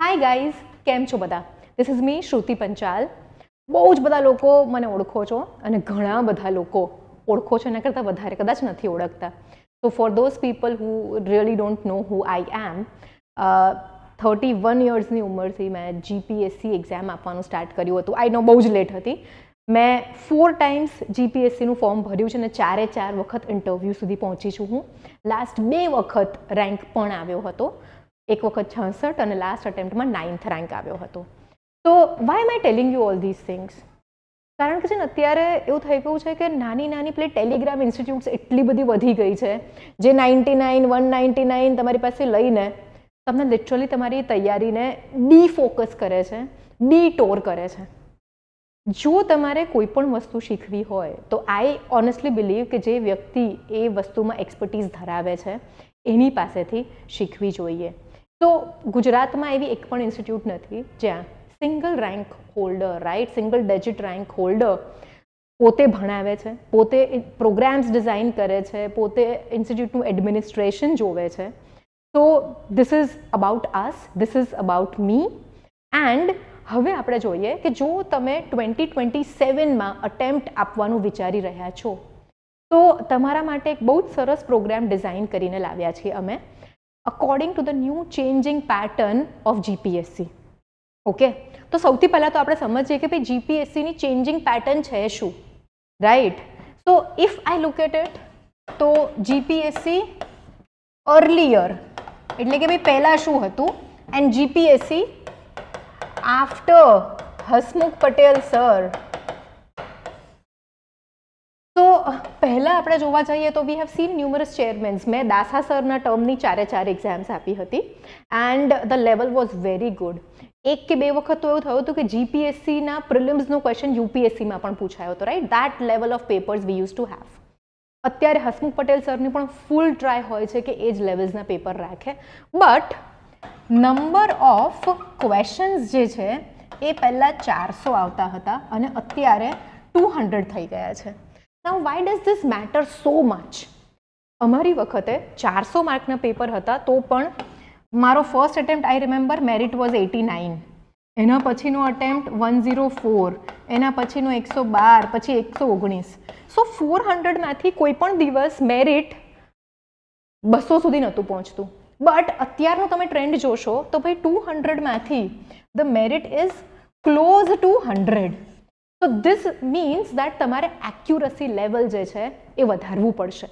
Hi guys, કેમ છો બધા? ધીસ ઇઝ મી શ્રુતિ પંચાલ. બહુ જ બધા લોકો મને ઓળખો છો અને ઘણા બધા લોકો ઓળખો છો એના કરતાં વધારે કદાચ નથી ઓળખતા. So for those people who really don't know who I am, 31 યર્સની ઉંમરથી મેં જીપીએસસી એક્ઝામ આપવાનું સ્ટાર્ટ કર્યું હતું. આઈ નો બહુ જ લેટ હતી. મેં 4 ટાઈમ્સ જીપીએસસીનું ફોર્મ ભર્યું છે અને 4 વખત ઇન્ટરવ્યૂ સુધી પહોંચી છું હું. લાસ્ટ 2 વખત રેન્ક પણ આવ્યો હતો. એક વખત 66 અને લાસ્ટ અટેમ્પ્ટમાં 9th રેન્ક આવ્યો હતો. તો why am I telling you all this things? કારણ કે છે ને અત્યારે એવું થઈ ગયું છે કે નાની નાની પેલી ટેલિગ્રામ ઇન્સ્ટિટ્યૂટ્સ એટલી બધી વધી ગઈ છે, જે 99, 199 તમારી પાસે લઈને તમને લિટરલી તમારી તૈયારીને ડીફોકસ કરે છે, ડીટોર કરે છે. જો તમારે કોઈ પણ વસ્તુ શીખવી હોય તો આઈ ઓનેસ્ટલી બિલીવ કે જે વ્યક્તિ એ વસ્તુમાં એક્સપર્ટીઝ ધરાવે છે એની પાસેથી શીખવી જોઈએ. તો ગુજરાતમાં એવી એક પણ ઇન્સ્ટિટ્યૂટ નથી જ્યાં single rank holder, right, single digit rank holder પોતે ભણાવે છે, પોતે પ્રોગ્રામ્સ ડિઝાઇન કરે છે, પોતે ઇન્સ્ટિટ્યૂટનું એડમિનિસ્ટ્રેશન જોવે છે. તો this is about us, this is about me. And હવે આપણે જોઈએ કે જો તમે 2027માં અટેમ્પ્ટ આપવાનું વિચારી રહ્યા છો તો તમારા માટે એક બહુ જ સરસ પ્રોગ્રામ ડિઝાઇન કરીને લાવ્યા છીએ અમે, according to the new changing pattern of GPSC. Okay, તો સૌથી પહેલાં તો આપણે સમજીએ કે ભાઈ જીપીએસસીની ચેન્જિંગ પેટર્ન છે શું, રાઈટ? તો if I look at it, તો જીપીએસસી અર્લિયર એટલે કે ભાઈ પહેલાં શું હતું, and GPSC after Hasmukh Patel sir. તો પહેલાં આપણે જોવા જઈએ તો વી હેવ સીન ન્યુમરસ ચેરમેન્સ. મેં દાસા સરના ટર્મની 4 એક્ઝામ્સ આપી હતી and the level was very good. 1 કે 2 વખત તો એવું થયું હતું કે જીપીએસસીના પ્રિલિમ્સનો ક્વેશ્ચન યુપીએસસીમાં પણ પૂછાયો હતો, right? That level of papers V use to have. અત્યારે હસમુખ પટેલ સરની પણ ફૂલ ટ્રાય હોય છે કે એ જ લેવલ્સના પેપર રાખે, બટ નંબર ઓફ ક્વેશ્ચન્સ જે છે એ પહેલાં 400 આવતા હતા અને અત્યારે 200 થઈ ગયા છે. Now why does this matter so much? અમારી વખતે 400 માર્કના પેપર હતા તો પણ મારો first attempt I remember merit was 89, એના પછીનો અટેમ્પ્ટ 104, એના પછીનો 112, પછી 119. સો 400માંથી કોઈ પણ દિવસ મેરિટ 200 સુધી નહોતું પહોંચતું. બટ અત્યારનો તમે ટ્રેન્ડ જોશો તો ભાઈ 200માંથી the merit is close to 100. તો ધીસ મીન્સ દેટ તમારે એક્યુરસી લેવલ જે છે એ વધારવું પડશે.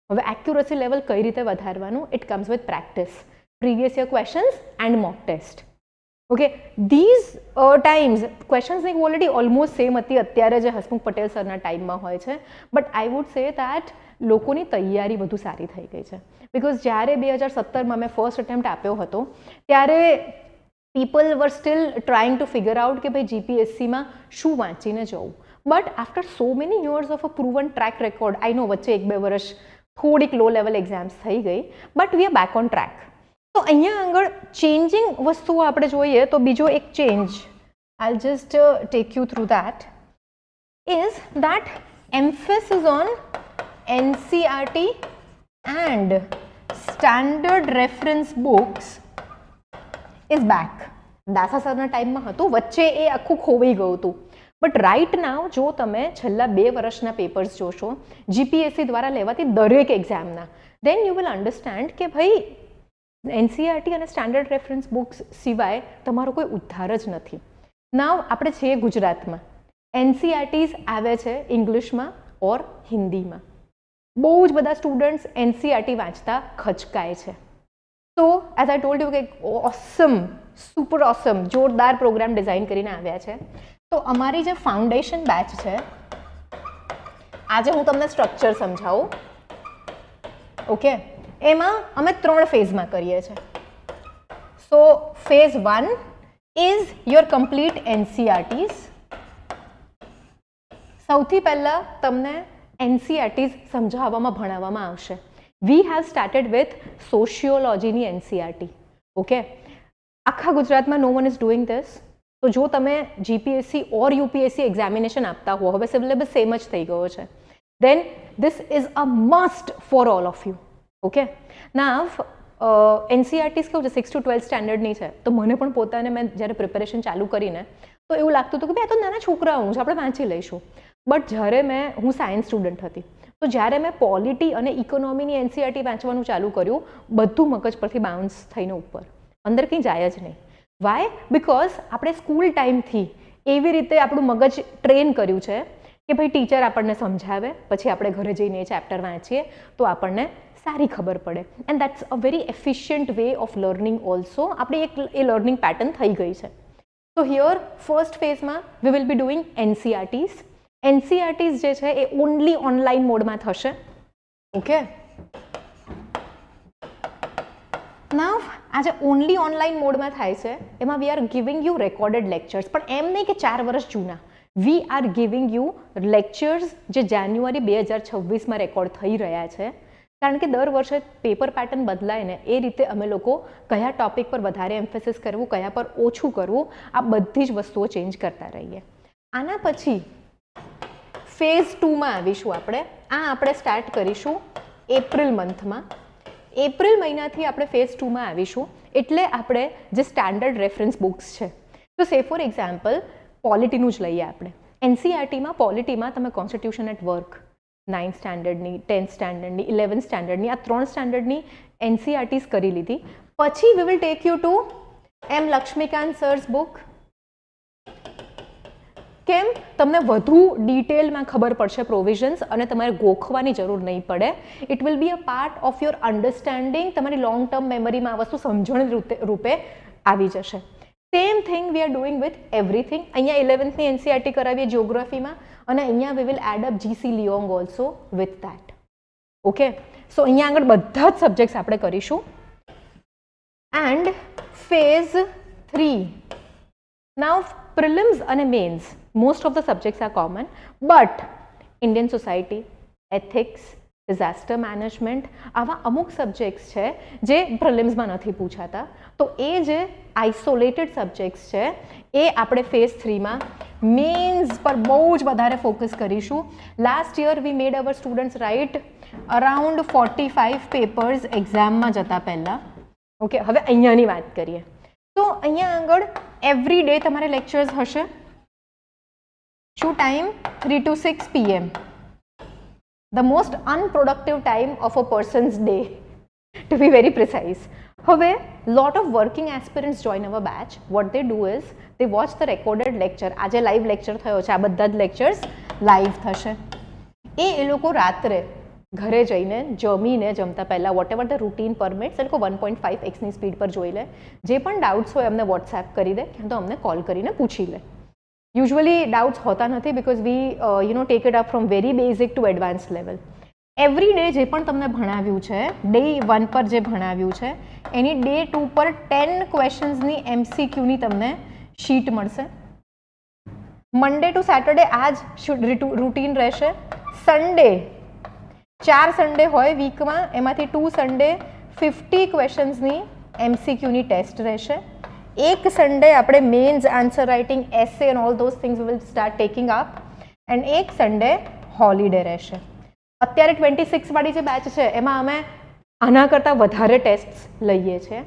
હવે એક્યુરસી લેવલ કઈ રીતે વધારવાનું? It comes with practice, previous year questions and mock test. Okay, these times ક્વેશ્ચન્સની ક્વોલિટી ઓલમોસ્ટ સેમ હતી અત્યારે જે હસમુખ પટેલ સરના ટાઈમમાં હોય છે, but I would say that લોકોની તૈયારી વધુ સારી થઈ ગઈ છે. બિકોઝ જ્યારે 2017માં મેં ફર્સ્ટ અટેમ્પ્ટ આપ્યો હતો ત્યારે people were still trying to figure out કે ભાઈ જીપીએસસીમાં શું વાંચીને જવું. But after so many years of a proven track record, I know વચ્ચે 1-2 વર્ષ થોડીક લો લેવલ એક્ઝામ્સ થઈ ગઈ, but we are back on track. તો અહીંયા આગળ ચેન્જિંગ વસ્તુઓ આપણે જોઈએ તો બીજો એક change, I just take you through that, is that emphasis on NCERT and standard reference books is back. Dasa સરના ટાઈમમાં હતું, વચ્ચે એ આખું ખોવાઈ ગયું હતું. બટ રાઇટ નાવ જો તમે છેલ્લા 2 વર્ષના પેપર્સ જોશો જીપીએસસી દ્વારા લેવાતી દરેક એક્ઝામના, દેન યુ વિલ અન્ડરસ્ટેન્ડ કે ભાઈ એનસીઆરટી અને સ્ટાન્ડર્ડ રેફરન્સ બુક્સ સિવાય તમારો કોઈ ઉદ્ધાર જ નથી. નાવ આપણે છીએ ગુજરાતમાં, એનસીઆરટીઝ આવે છે ઇંગ્લિશમાં ઓર હિન્દીમાં. બહુ જ બધા સ્ટુડન્ટ્સ એનસીઆરટી વાંચતા ખચકાય છે. તો એઝ આઈ ટોલ્ડ યુ કે ઓસમ, સુપર ઓસમ, જોરદાર પ્રોગ્રામ ડિઝાઇન કરીને આવ્યા છે. તો અમારી જે ફાઉન્ડેશન બેચ છે, આજે હું તમને સ્ટ્રક્ચર સમજાવું. ઓકે, એમાં અમે 3 ફેઝમાં કરીએ છીએ. So phase 1 is your complete NCERTs. સૌથી પહેલાં તમને એનસીઆરટીઝ સમજાવવામાં ભણાવવામાં આવશે. વી હેવ સ્ટાર્ટેડ વિથ સોશિયોલોજીની એનસીઆરટી. ઓકે, આખા ગુજરાતમાં no one is doing this. તો જો તમે જીપીએસસી ઓર યુપીએસસી એક્ઝામિનેશન આપતા હો, હવે સિલેબસ સેમ જ થઈ ગયો છે, then this is a must for all of you. Okay, now NCERTs કેવું છે 6 to 12 સ્ટેન્ડર્ડની છે, તો મને પણ પોતાને મેં જ્યારે પ્રિપેરેશન ચાલુ કરીને તો એવું લાગતું હતું કે ભાઈ આ તો નાના છોકરાઓનું છે, આપણે વાંચી લઈશું. બટ જ્યારે હું સાયન્સ સ્ટુડન્ટ હતી, તો જ્યારે મેં પોલિટી અને ઇકોનોમીની એનસીઆરટી વાંચવાનું ચાલુ કર્યું, બધું મગજ પરથી બાઉન્સ થઈને ઉપર, અંદર કંઈ જાય જ નહીં. વાય? બિકોઝ આપણે સ્કૂલ ટાઈમથી એવી રીતે આપણું મગજ ટ્રેન કર્યું છે કે ભાઈ ટીચર આપણને સમજાવે, પછી આપણે ઘરે જઈને એ ચેપ્ટર વાંચીએ તો આપણને સારી ખબર પડે. And that's a very efficient way of learning also. આપણી એક એ લર્નિંગ પેટર્ન થઈ ગઈ છે. તો હિયર ફર્સ્ટ ફેઝમાં વી વિલ બી ડુઈંગ એનસીઆરટીઝ. એનસીઆરટીઝ જે છે એ ઓનલી ઓનલાઈન મોડમાં થશે. ઓકે, નાવ આ જે ઓનલી ઓનલાઈન મોડમાં થાય છે એમાં we are giving you recorded lectures, પણ એમ નહીં કે 4 વર્ષ જૂના. We are giving you lectures જે જાન્યુઆરી 2026માં રેકોર્ડ થઈ રહ્યા છે. કારણ કે દર વર્ષે પેપર પેટર્ન બદલાય ને એ રીતે અમે લોકો કયા ટોપિક પર વધારે એમ્ફેસિસ કરવું, કયા પર ઓછું કરવું, આ બધી જ વસ્તુઓ ચેન્જ કરતા રહીએ. આના પછી ફેઝ 2માં આવીશું આપણે. આ આપણે સ્ટાર્ટ કરીશું એપ્રિલ મંથમાં. એપ્રિલ મહિનાથી આપણે ફેઝ 2માં આવીશું. એટલે આપણે જે સ્ટાન્ડર્ડ રેફરન્સ બુક્સ છે, તો સે ફોર એક્ઝામ્પલ પોલિટીનું જ લઈએ આપણે. એનસીઆરટીમાં પોલિટીમાં તમે કોન્સ્ટિટ્યુશન એટ વર્ક 9th સ્ટાન્ડર્ડની, 10th સ્ટાન્ડર્ડની, 11th સ્ટાન્ડર્ડની, આ 3 સ્ટાન્ડર્ડની એનસીઆરટીઝ કરી લીધી. પછી we will take you to M Laxmikanth sir's book. કેમ? તમને વધુ ડિટેલમાં ખબર પડશે પ્રોવિઝન્સ અને તમારે ગોખવાની જરૂર નહીં પડે. It will be a part of your understanding. તમારી લોંગ ટર્મ મેમરીમાં આ વસ્તુ સમજણ રૂપે આવી જશે. Same thing we are doing with everything. અહીંયા 11thની એનસીઆરટી કરાવીએ જિયોગ્રાફીમાં, અને અહીંયા we will add up G C Leong also with that. Okay, so અહીંયા આગળ બધા જ સબ્જેક્ટ્સ આપણે કરીશું. એન્ડ ફેઝ 3 નાવ પ્રિલિમ્સ અને mains most of the subjects are common, but Indian society, ethics, disaster management, આવા અમુક સબ્જેક્ટ્સ છે જે પ્રિલિમ્સમાં નથી પૂછાતા. તો એ જે આઇસોલેટેડ સબ્જેક્ટ્સ છે એ આપણે ફેઝ 3માં મેન્સ પર બહુ જ વધારે ફોકસ કરીશું. Last year we made our students write around 45 papers એક્ઝામમાં જતા પહેલાં. ઓકે, હવે અહીંયાની વાત કરીએ તો અહીંયા આગળ એવરી ડે તમારે લેક્ચર્સ હશે. શું time? 3 to 6 PM. The most unproductive time of a person's day, to be very precise. હવે lot of working aspirants join our batch. What they do is they watch the recorded lecture. આજે live lecture થયો છે, આ બધા જ lectures live થશે. એ લોકો રાત્રે ઘરે જઈને જમીને જમતા પહેલાં vote ever the routine permits એ લોકો 1.5x ની સ્પીડ પર જોઈ લે. જે પણ ડાઉટ્સ હોય અમને વોટ્સએપ કરી દે, ક્યાં તો અમને કોલ કરીને પૂછી લે. યુઝ્યુઅલી ડાઉટ્સ હોતા નથી because we take it up from very basic to advance level. Every day જે પણ તમને ભણાવ્યું છે, ડે 1 પર જે ભણાવ્યું છે એની ડે 2 પર 10 ક્વેશ્ચન્સની એમસીક્યુની તમને શીટ મળશે. મંડે ટુ સેટરડે આ જ રૂટીન રહેશે. સન્ડે 4 સન્ડે હોય વીકમાં, એમાંથી 2 સન્ડે 50 ક્વેશ્ચન્સની એમસીક્યુની ટેસ્ટ રહેશે. એક સન્ડે આપણે mains, answer writing, essay and all those things we will start taking up. And એક સન્ડે હોલિડે રહેશે. અત્યારે 26 વાળી જે બેચ છે એમાં અમે આના કરતાં વધારે ટેસ્ટ લઈએ છીએ.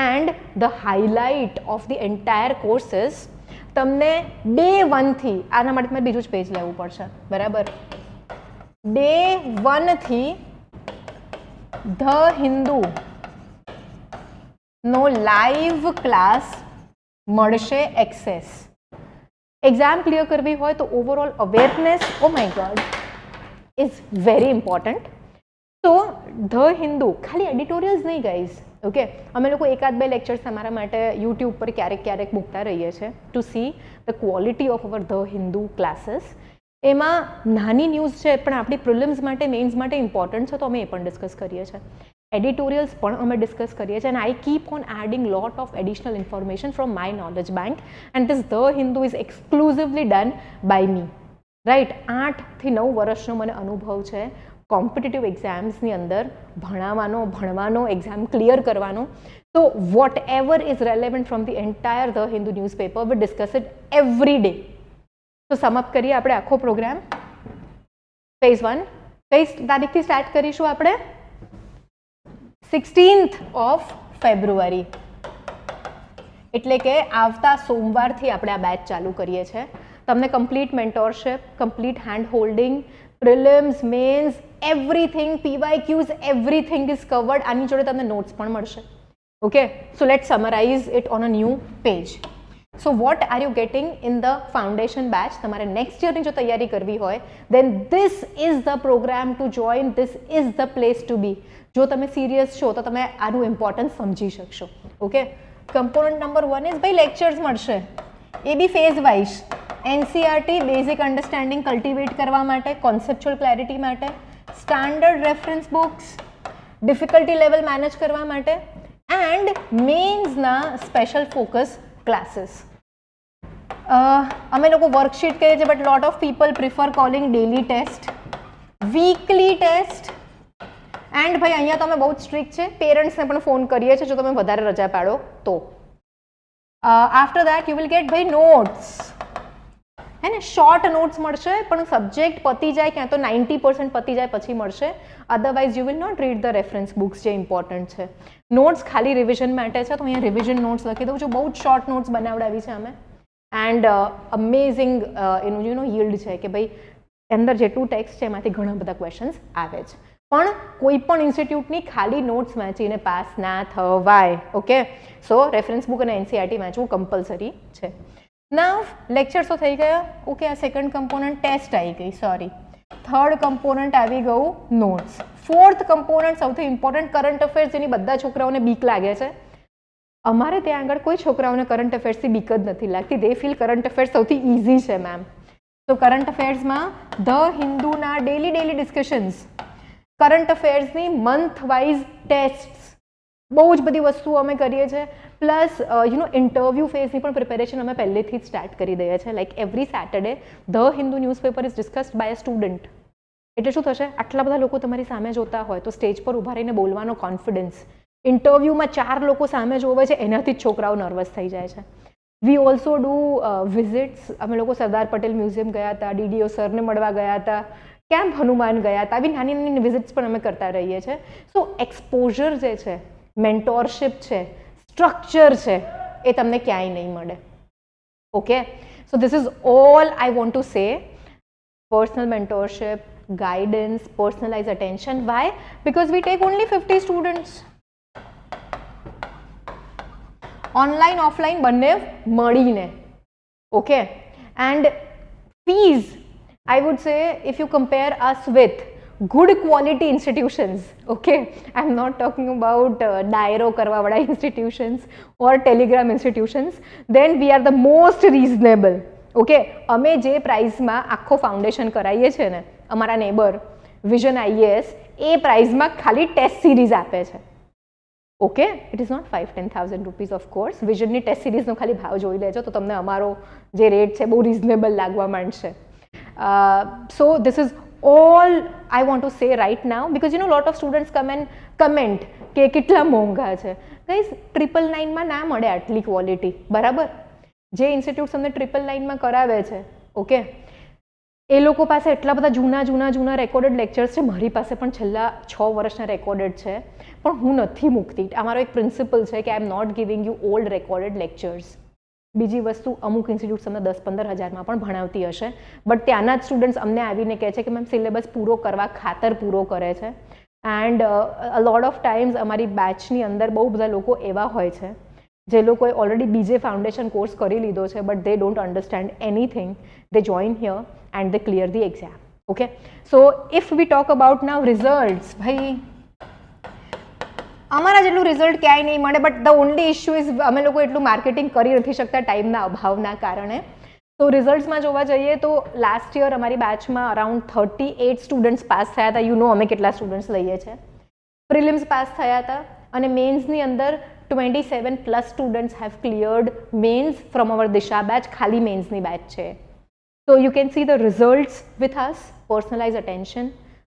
And the highlight of the entire courses તમને ડે 1 થી, આના માટે તમારે બીજું જ પેજ લેવું પડશે, બરાબર? ડે 1 થી ધ હિન્દુ નો લાઈવ ક્લાસ મળશે એક્સેસ. એક્ઝામ ક્લિયર કરવી હોય તો overall awareness, oh my God, is very important. તો ધ હિન્દુ ખાલી એડિટોરિયલ્સ નહીં ગાઈઝ. ઓકે, અમે લોકો 1-2 લેક્ચર્સ તમારા માટે યુટ્યુબ પર ક્યારેક મૂકતા રહીએ છીએ to see the quality of our the Hindu classes. એમાં નાની ન્યૂઝ છે પણ આપણી પ્રિલિમ્સ માટે, મેન્સ માટે ઇમ્પોર્ટન્ટ છે, તો અમે એ પણ ડિસ્કસ કરીએ છીએ. એડિટોરિયલ્સ પણ અમે ડિસ્કસ કરીએ છીએ. And I keep on adding lot of additional information from my knowledge bank. And this the Hindu is exclusively done by me. Right, 8 થી 9 વર્ષનો મને અનુભવ છે કોમ્પિટિટિવ એક્ઝામ્સની અંદર ભણવાનો, એક્ઝામ ક્લિયર કરવાનો. તો whatever is relevant from the entire the Hindu newspaper we discuss it every day. તો સમઅપ કરીએ આપણે આખો પ્રોગ્રામ. ફેઝ 1 કઈ તારીખથી સ્ટાર્ટ કરીશું આપણે? 16th ઓફ ફેબ્રુઆરી, એટલે કે આવતા સોમવારથી આપણે આ બેચ ચાલુ કરીએ છીએ. તમને complete mentorship, complete hand holding, prelims, mains, everything, PYQs, everything is covered. આની જોડે તમને નોટ્સ પણ મળશે. Okay, so let's summarise it on a new page. So what are you getting in the foundation batch? તમારે next યરની જો તૈયારી કરવી હોય then this is the program to join, this is the place to be. જો તમે serious છો તો તમે આનું ઇમ્પોર્ટન્સ સમજી શકશો. ઓકે, કમ્પોનન્ટ નંબર 1 ઇઝ ભાઈ લેક્ચર્સ મળશે, એ બી phase wise. NCERT basic understanding cultivate કરવા માટે, કોન્સેપ્ચ્યુઅલ ક્લેરિટી માટે, standard reference books, difficulty level manage કરવા માટે, એન્ડ મેન્સના સ્પેશિયલ ફોકસ ક્લાસીસ. અમે લોકો વર્કશીટ કહીએ છીએ, but lot of people prefer calling daily test, weekly test. And ભાઈ અહીંયા તો અમે બહુ જ સ્ટ્રિક્ટ છે, પેરેન્ટ્સને પણ ફોન કરીએ છીએ જો તમે વધારે રજા પાડો તો. After that you will get ભાઈ નોટ્સ, હે ને, શોર્ટ નોટ્સ મળશે, પણ સબ્જેક્ટ પતી જાય ક્યાં તો 90% પતી જાય પછી મળશે. Otherwise you will not read the reference books જે ઇમ્પોર્ટન્ટ છે. નોટ્સ ખાલી રિવિઝન માટે છે, તો અહીંયા રિવિઝન નોટ્સ લખી દઉં છું. બહુ જ શોર્ટ નોટ્સ બનાવડાવી છે અમે. એન્ડ અમેઝિંગ એનું યુ નો yieldછે કે ભાઈ અંદર જેટલું ટેક્સ્ટ છે એમાંથી ઘણા બધા ક્વેશ્ચન્સ આવે છે. પણ કોઈ પણ ઇન્સ્ટિટ્યૂટની ખાલી નોટ્સ વાંચીને પાસ ના થવાય. ઓકે, સો રેફરન્સ બુક અને NCERT વાંચવું કમ્પલસરી છે. નાઉ લેક્ચર્સ તો થઈ ગયા. ઓકે, આ સેકન્ડ કમ્પોનન્ટ ટેસ્ટ આવી ગઈ, સોરી. થર્ડ કમ્પોનન્ટ આવી ગયું નોટ્સ. ફોર્થ કમ્પોનન્ટ સૌથી ઇમ્પોર્ટન્ટ કરંટ અફેર્સ, જેની બધા છોકરાઓને બીક લાગે છે. અમારે ત્યાં આગળ કોઈ છોકરાઓને કરંટ અફેર્સથી બીક જ નથી લાગતી. દે ફીલ કરંટ અફેર્સ સૌથી ઇઝી છે મેમ. તો કરંટ અફેર્સમાં ધ હિન્દુના ડેલી ડિસ્કશન્સ, કરંટ અફેર્સની મંથ વાઇઝ ટેસ્ટ, બહુ જ બધી વસ્તુઓ અમે કરીએ છીએ. પ્લસ ઇન્ટરવ્યૂ ફેઝની પણ પ્રિપેરેશન અમે પહેલેથી જ સ્ટાર્ટ કરી દઈએ છીએ. Like every Saturday the Hindu newspaper is discussed by a student. એટલે શું થશે, આટલા બધા લોકો તમારી સામે જોતા હોય તો સ્ટેજ પર ઊભા રહીને બોલવાનો કોન્ફિડન્સ. ઇન્ટરવ્યૂમાં 4 લોકો સામે જોવે છે, એનાથી જ છોકરાઓ નર્વસ થઈ જાય છે. We also do visits. અમે લોકો સરદાર પટેલ મ્યુઝિયમ ગયા હતા, DDO સરને મળવા ગયા હતા, કેમ્પ હનુમાન ગયા હતા. આવી નાની નાની વિઝિટ્સ પણ અમે કરતા રહીએ છીએ. સો એક્સપોઝર જે છે, મેન્ટોરશિપ છે, સ્ટ્રક્ચર છે, એ તમને ક્યાંય નહીં મળે. Okay, so this is all I want to say. Personal mentorship, guidance, personalize attention. Why? Because we take only 50 students. Online offline બંને મળીને. Okay, and fees, I would say if you compare us with good quality institutions, okay, I'm not talking about Dairo karwa wada institutions or Telegram institutions, then we are the most reasonable. Okay, અમે જે પ્રાઇસમાં આખો foundation કરાવીએ છીએ ને, અમારા neighbour Vision IAS એ પ્રાઇસમાં ખાલી ટેસ્ટ સિરીઝ આપે છે. Okay, it is not 5-10,000 rupees of course. વિઝનની ટેસ્ટ સિરીઝનો ખાલી ભાવ જોઈ લેજો તો તમને અમારો જે રેટ છે બહુ રિઝનેબલ લાગવા માંડશે. So this is all I want to say right now, because lot of students come and comment કે કેટલા મોંઘા છે. ગાઈઝ 999 માં ના મળે આટલી ક્વોલિટી, બરાબર? જે ઇન્સ્ટિટ્યૂટ તમને 999 માં કરાવે છે, ઓકે, એ લોકો પાસે એટલા બધા જૂના રેકોર્ડેડ લેક્ચર્સ છે. મારી પાસે પણ છેલ્લા 6 વર્ષના રેકોર્ડેડ છે, પણ હું નથી મૂકતી. અમારો એક પ્રિન્સિપલ છે કે I am not giving you old recorded lectures. બીજી વસ્તુ, અમુક ઇન્સ્ટિટ્યૂટ્સ અમને 10-15 હજારમાં પણ ભણાવતી હશે, બટ ત્યાંના જ સ્ટુડન્ટ્સ અમને આવીને કહે છે કે મેમ સિલેબસ પૂરો કરવા ખાતર પૂરો કરે છે. And a lot of times અમારી બેચની અંદર બહુ બધા લોકો એવા હોય છે જે લોકોએ ઓલરેડી બીજે ફાઉન્ડેશન કોર્સ કરી લીધો છે, but they don't understand anything. They join here and they clear the exam. Okay, so if V talk about now results, ભાઈ અમારા જેટલું રિઝલ્ટ ક્યાંય નહીં મળે, but the only issue is અમે લોકો એટલું માર્કેટિંગ કરી નથી શકતા ટાઈમના અભાવના કારણે. તો રિઝલ્ટ્સમાં જોવા જઈએ તો લાસ્ટ યર અમારી બેચમાં અરાઉન્ડ 38 સ્ટુડન્ટ્સ પાસ થયા હતા. યુ નો અમે કેટલા સ્ટુડન્ટ્સ લઈએ છીએ. પ્રિલિમ્સ પાસ થયા હતા અને મેન્સની અંદર 27+ students have cleared mains from our Disha batch. ખાલી મેન્સની બેચ છે. So you can see the results with us. Personalized attention,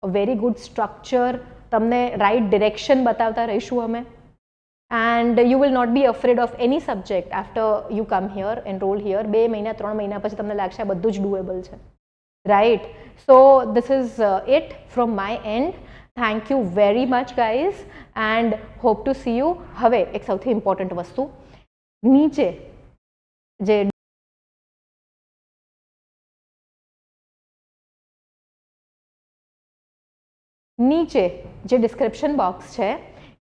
a very good structure, તમને right direction બતાવતા રહીશું અમે. And you will not be afraid of any subject after you come here, enroll here. 2 મહિના 3 મહિના પછી તમને લાગશે આ બધું જ doable છે, right? So this is it from my end. Thank you very much guys and hope to see you. હવે એક સૌથી ઇમ્પોર્ટન્ટ વસ્તુ, નીચે જે ડિસ્ક્રિપ્શન બોક્સ છે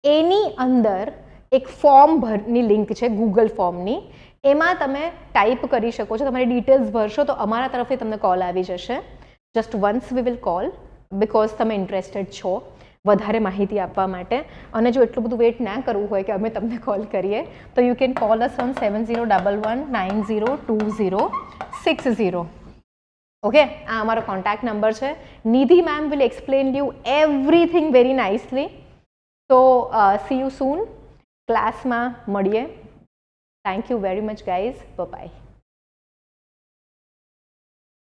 એની અંદર એક ફોર્મની લિંક છે, ગૂગલ ફોર્મની. એમાં તમે ટાઈપ કરી શકો છો, તમારી ડિટેલ્સ ભરશો તો અમારા તરફથી તમને કોલ આવી જશે. Just once we will call because તમે ઇન્ટરેસ્ટેડ છો વધારે માહિતી આપવા માટે. અને જો એટલું બધું વેઇટ ના કરવું હોય કે અમે તમને કોલ કરીએ તો you can call us on 7011902060. Okay, આ અમારો કોન્ટેક્ટ નંબર છે. Nidhi ma'am will explain you everything very nicely. તો સી યુ સૂન. ક્લાસમાં મળીએ. Thank you very much guys. By.